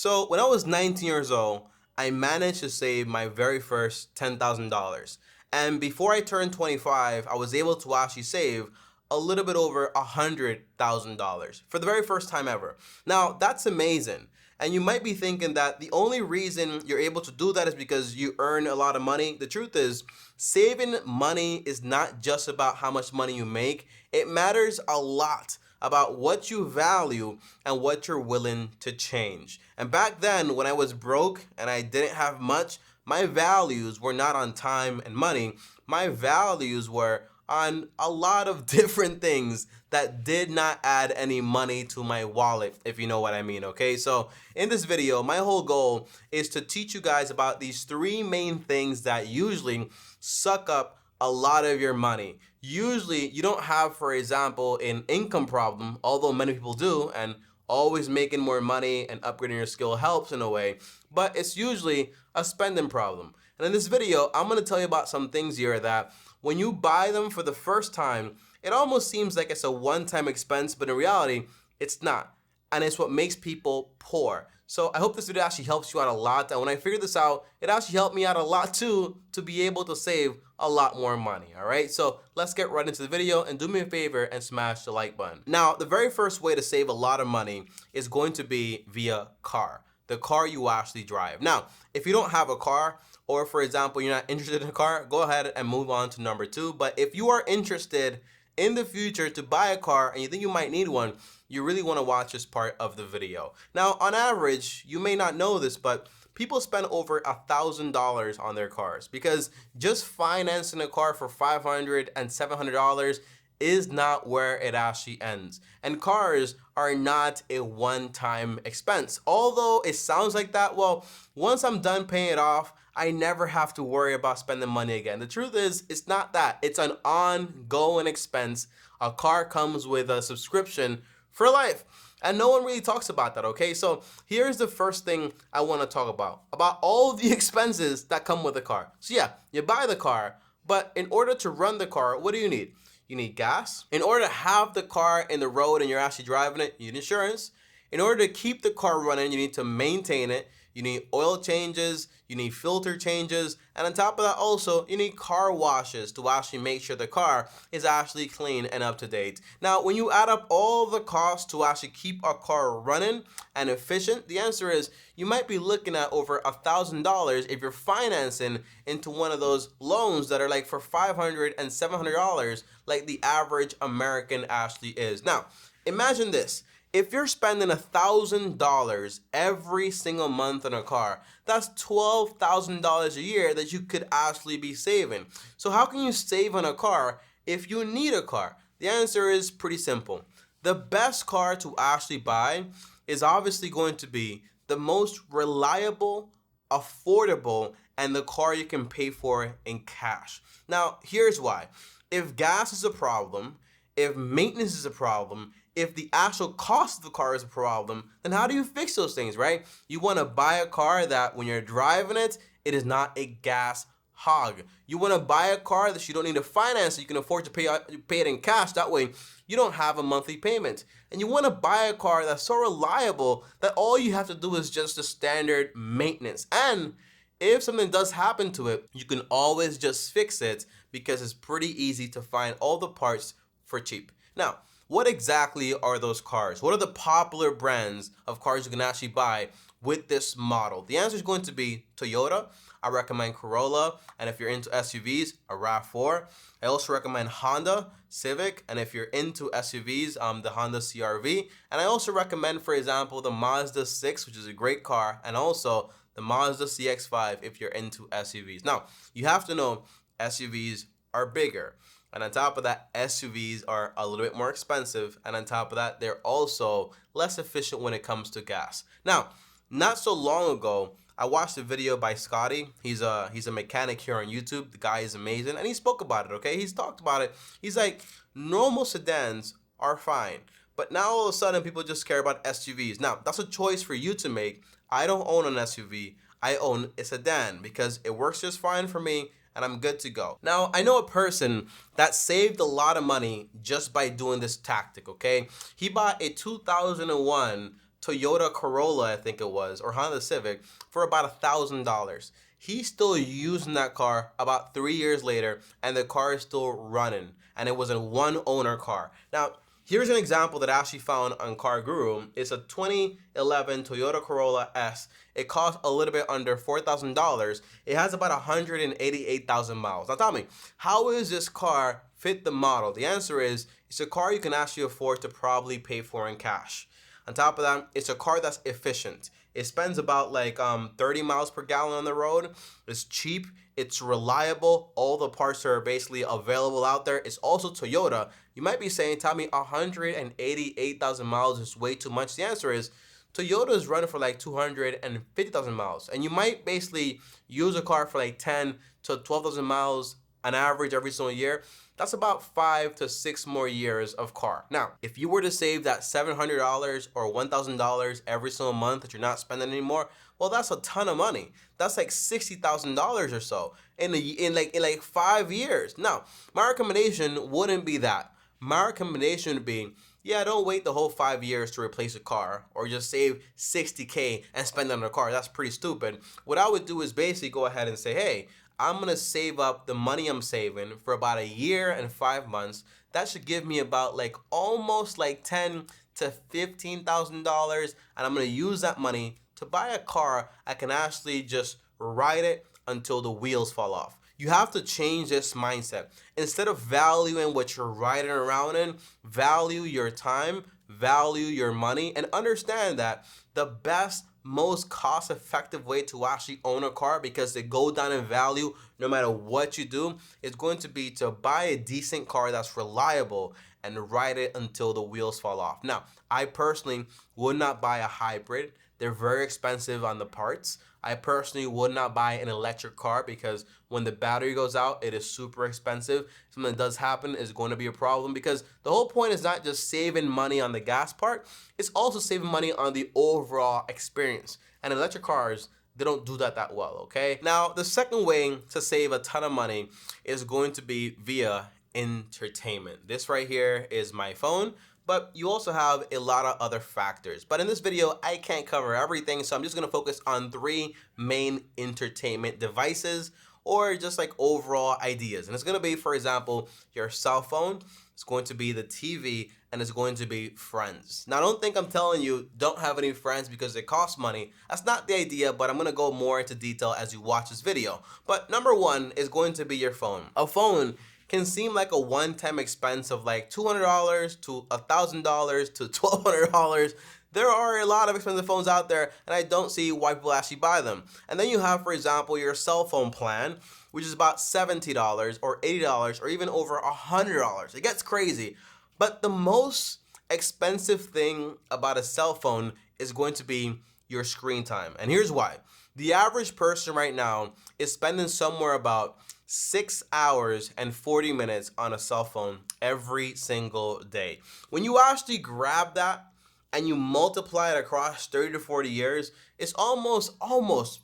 So when I was 19 years old, I managed to save my very first $10,000. And before I turned 25, I was able to actually save a little bit over $100,000 for the very first time ever. Now, that's amazing. And you might be thinking that the only reason you're able to do that is because you earn a lot of money. The truth is, saving money is not just about how much money you make. It matters a lot about what you value and what you're willing to change. And back then, when I was broke and I didn't have much, my values were not on time and money. My values were on a lot of different things that did not add any money to my wallet, if you know what I mean, okay? So in this video, my whole goal is to teach you guys about these three main things that usually suck up a lot of your money. Usually you don't have, for example, an income problem, although many people do, and always making more money and upgrading your skill helps in a way, but it's usually a spending problem. And in this video, I'm gonna tell you about some things here that when you buy them for the first time, it almost seems like it's a one-time expense, but in reality, it's not. And it's what makes people poor. So I hope this video actually helps you out a lot. And when I figured this out, it actually helped me out a lot too, to be able to save a lot more money, all right? So let's get right into the video, and do me a favor and smash the like button. Now, the very first way to save a lot of money is going to be via car, the car you actually drive. Now, if you don't have a car, or for example, you're not interested in a car, go ahead and move on to number two. But if you are interested in the future to buy a car and you think you might need one, you really want to watch this part of the video. Now, on average, you may not know this, but people spend over $1,000 on their cars, because just financing a car for $500 and $700 is not where it actually ends. And cars are not a one-time expense. Although it sounds like that, well, once I'm done paying it off, I never have to worry about spending money again. The truth is, it's not that. It's an ongoing expense. A car comes with a subscription for life. And no one really talks about that, okay? So here's the first thing I want to talk about all the expenses that come with a car. So yeah, you buy the car, but in order to run the car, what do you need? You need gas. In order to have the car in the road and you're actually driving it, you need insurance. In order to keep the car running, you need to maintain it. You need oil changes, you need filter changes, and on top of that also, you need car washes to actually make sure the car is actually clean and up to date. Now, when you add up all the costs to actually keep a car running and efficient, the answer is you might be looking at over $1,000 if you're financing into one of those loans that are like for $500 and $700 like the average American actually is. Now, imagine this. If you're spending $1,000 every single month on a car, that's $12,000 a year that you could actually be saving. So how can you save on a car if you need a car? The answer is pretty simple. The best car to actually buy is obviously going to be the most reliable, affordable, and the car you can pay for in cash. Now, here's why. If gas is a problem, if maintenance is a problem, if the actual cost of the car is a problem, then how do you fix those things, right? You want to buy a car that when you're driving it, it is not a gas hog. You want to buy a car that you don't need to finance, you can afford to pay it in cash. That way, you don't have a monthly payment. And you want to buy a car that's so reliable that all you have to do is just the standard maintenance. And if something does happen to it, you can always just fix it because it's pretty easy to find all the parts for cheap. Now, what exactly are those cars? What are the popular brands of cars you can actually buy with this model? The answer is going to be Toyota. I recommend Corolla. And if you're into SUVs, a RAV4. I also recommend Honda Civic. And if you're into SUVs, the Honda CR-V. And I also recommend, for example, the Mazda 6, which is a great car. And also the Mazda CX-5 if you're into SUVs. Now, you have to know SUVs are bigger. And on top of that, SUVs are a little bit more expensive. And on top of that, they're also less efficient when it comes to gas. Now, not so long ago, I watched a video by Scotty. He's a mechanic here on YouTube. The guy is amazing. And he spoke about it, okay? He's talked about it. He's like, normal sedans are fine. But now all of a sudden, people just care about SUVs. Now, that's a choice for you to make. I don't own an SUV. I own a sedan because it works just fine for me. And I'm good to go. Now, I know a person that saved a lot of money just by doing this tactic, okay? He bought a 2001 Toyota Corolla, I think it was, or Honda Civic for about $1,000. He's still using that car about 3 years later, and the car is still running, and it was a one owner car. Now, here's an example that I actually found on Car Guru. It's a 2011 Toyota Corolla S. It costs a little bit under $4,000. It has about 188,000 miles. Now tell me, how is this car fit the model? The answer is, it's a car you can actually afford to probably pay for in cash. On top of that, it's a car that's efficient. It spends about like 30 miles per gallon on the road. It's cheap. It's reliable. All the parts are basically available out there. It's also Toyota. You might be saying, Tommy, 188,000 miles is way too much. The answer is, Toyota is running for like 250,000 miles. And you might basically use a car for like 10 to 12,000 miles on average every single year. That's about 5 to 6 more years of car. Now, if you were to save that $700 or $1,000 every single month that you're not spending anymore, well, that's a ton of money. That's like $60,000 or so in like 5 years. Now, my recommendation wouldn't be that. My recommendation would be, yeah, don't wait the whole 5 years to replace a car or just save $60K and spend it on a car. That's pretty stupid. What I would do is basically go ahead and say, hey, I'm gonna save up the money I'm saving for about a year and 5 months. That should give me about like almost like $10,000 to $15,000, and I'm gonna use that money to buy a car I can actually just ride it until the wheels fall off. You have to change this mindset. Instead of valuing what you're riding around in, value your time, value your money, and understand that the best, most cost-effective way to actually own a car, because they go down in value no matter what you do, is going to be to buy a decent car that's reliable and ride it until the wheels fall off. Now, I personally would not buy a hybrid. They're very expensive on the parts. I personally would not buy an electric car because when the battery goes out, it is super expensive. Something that does happen is going to be a problem, because the whole point is not just saving money on the gas part, it's also saving money on the overall experience. And electric cars, they don't do that well, okay? Now, the second way to save a ton of money is going to be via entertainment. This right here is my phone, but you also have a lot of other factors. But in this video, I can't cover everything, so I'm just gonna focus on 3 main entertainment devices, or just like overall ideas. And it's gonna be, for example, your cell phone, it's going to be the TV, and it's going to be friends. Now, don't think I'm telling you don't have any friends because they cost money. That's not the idea, but I'm gonna go more into detail as you watch this video. But number 1 is going to be your phone. A phone can seem like a one-time expense of like $200 to $1,000 to $1,200. There are a lot of expensive phones out there, and I don't see why people actually buy them. And then you have, for example, your cell phone plan, which is about $70 or $80 or even over $100. It gets crazy. But the most expensive thing about a cell phone is going to be your screen time. And here's why. The average person right now is spending somewhere about 6 hours and 40 minutes on a cell phone every single day. When you actually grab that and you multiply it across 30 to 40 years, it's almost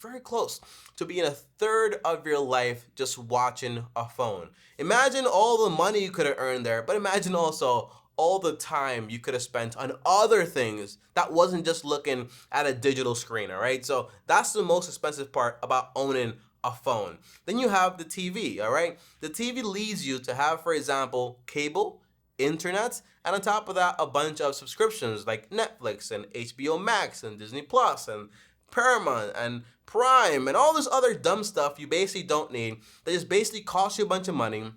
very close to being a third of your life just watching a phone. Imagine all the money you could have earned there, but imagine also all the time you could have spent on other things that wasn't just looking at a digital screen, all right? So that's the most expensive part about owning a phone. Then you have the TV, all right? The TV leads you to have, for example, cable, internet, and on top of that, a bunch of subscriptions like Netflix and HBO Max and Disney Plus and Paramount and Prime and all this other dumb stuff you basically don't need, that just basically costs you a bunch of money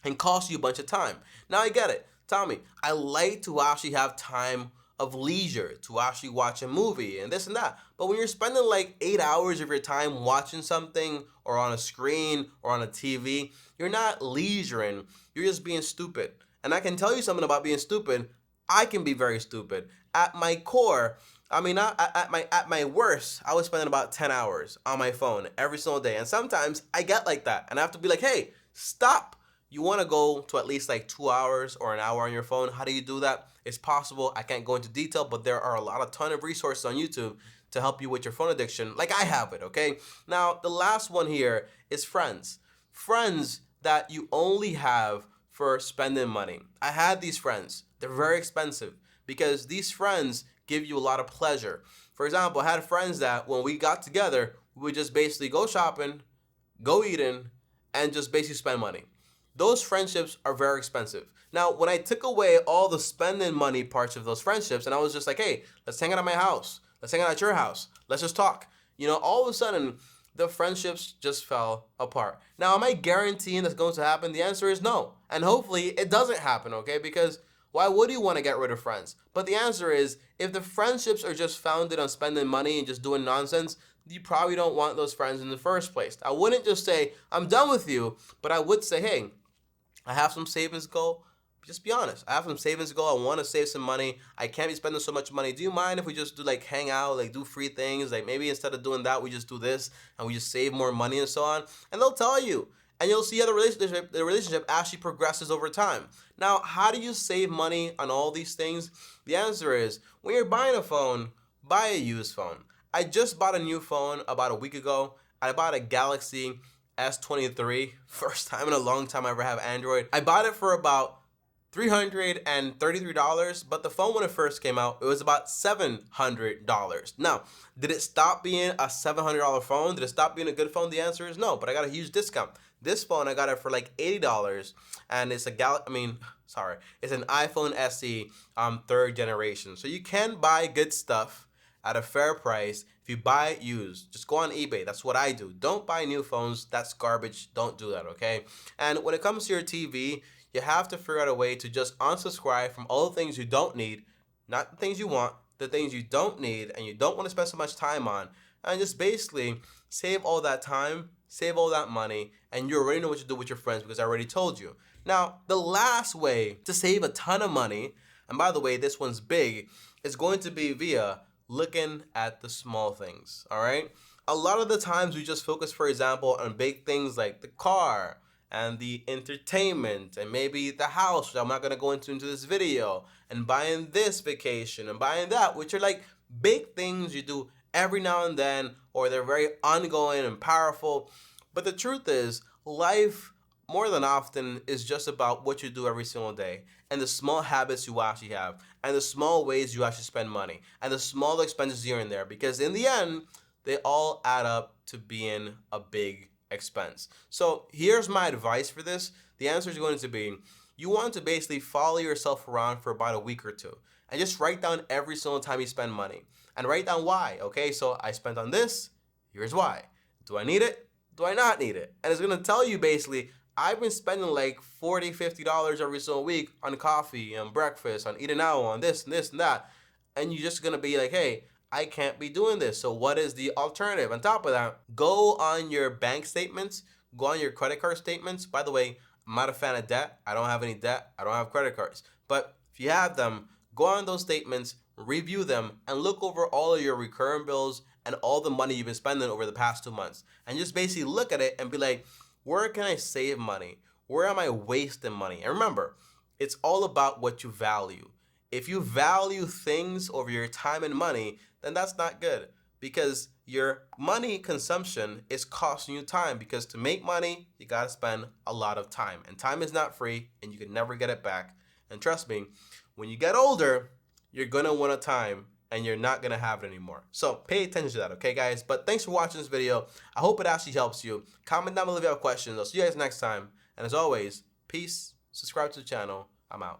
and costs you a bunch of time. Now I get it. Tommy, I like to actually have time of leisure to actually watch a movie and this and that. But when you're spending like 8 hours of your time watching something or on a screen or on a TV, you're not leisuring, you're just being stupid. And I can tell you something about being stupid. I can be very stupid. At my core, I mean, at my worst, I was spending about 10 hours on my phone every single day. And sometimes I get like that and I have to be like, hey, stop. You want to go to at least like 2 hours or an hour on your phone. How do you do that? It's possible. I can't go into detail, but there are a ton of resources on YouTube to help you with your phone addiction, like I have it, okay? Now, the last one here is friends. Friends that you only have for spending money. I had these friends. They're very expensive because these friends give you a lot of pleasure. For example, I had friends that when we got together, we would just basically go shopping, go eating, and just basically spend money. Those friendships are very expensive. Now, when I took away all the spending money parts of those friendships, and I was just like, hey, let's hang out at my house. Let's hang out at your house. Let's just talk. All of a sudden, the friendships just fell apart. Now, am I guaranteeing that's going to happen? The answer is no. And hopefully it doesn't happen, okay? Because why would you want to get rid of friends? But the answer is, if the friendships are just founded on spending money and just doing nonsense, you probably don't want those friends in the first place. I wouldn't just say, I'm done with you, but I would say, hey, I have some savings goal. Just be honest. I have some savings goal. I want to save some money. I can't be spending so much money. Do you mind if we just do like hang out, like do free things? Like maybe instead of doing that, we just do this and we just save more money and so on. And they'll tell you. And you'll see how the relationship actually progresses over time. Now, how do you save money on all these things? The answer is, when you're buying a phone, buy a used phone. I just bought a new phone about a week ago. I bought a Galaxy S23. First time in a long time I ever have Android. I bought it for about $333, but the phone when it first came out, it was about $700. Now, did it stop being a $700 phone? Did it stop being a good phone? The answer is no, but I got a huge discount. This phone, I got it for like $80, and it's it's an iPhone SE 3rd generation. So you can buy good stuff at a fair price if you buy it used. Just go on eBay. That's what I do. Don't buy new phones. That's garbage. Don't do that, okay? And when it comes to your TV, you have to figure out a way to just unsubscribe from all the things you don't need, not the things you want, the things you don't need and you don't want to spend so much time on, and just basically save all that time, save all that money, and you already know what to do with your friends because I already told you. Now, the last way to save a ton of money, and by the way, this one's big, is going to be via looking at the small things, all right? A lot of the times we just focus, for example, on big things like the car and the entertainment and maybe the house, which I'm not going to go into this video, and buying this vacation and buying that, which are like big things you do every now and then, or they're very ongoing and powerful. But the truth is, life more than often is just about what you do every single day and the small habits you actually have and the small ways you actually spend money and the small expenses here and there, because in the end, they all add up to being a big expense. So here's my advice for this. The answer is going to be, you want to basically follow yourself around for about a week or two and just write down every single time you spend money and write down why. Okay, so I spent on this, here's why. Do I need it? Do I not need it? And it's going to tell you basically, I've been spending like $40, $50 every single week on coffee, on breakfast, on eating out, on this and this and that. And you're just going to be like, hey, I can't be doing this. So what is the alternative? On top of that, go on your bank statements, go on your credit card statements. By the way, I'm not a fan of debt. I don't have any debt. I don't have credit cards. But if you have them, go on those statements, review them, and look over all of your recurring bills and all the money you've been spending over the past 2 months. And just basically look at it and be like, where can I save money? Where am I wasting money? And remember, it's all about what you value. If you value things over your time and money, then that's not good, because your money consumption is costing you time, because to make money, you got to spend a lot of time, and time is not free and you can never get it back. And trust me, when you get older, you're going to want a time and you're not going to have it anymore. So pay attention to that, okay, guys? But thanks for watching this video. I hope it actually helps you. Comment down below if you have questions. I'll see you guys next time. And as always, peace, subscribe to the channel. I'm out.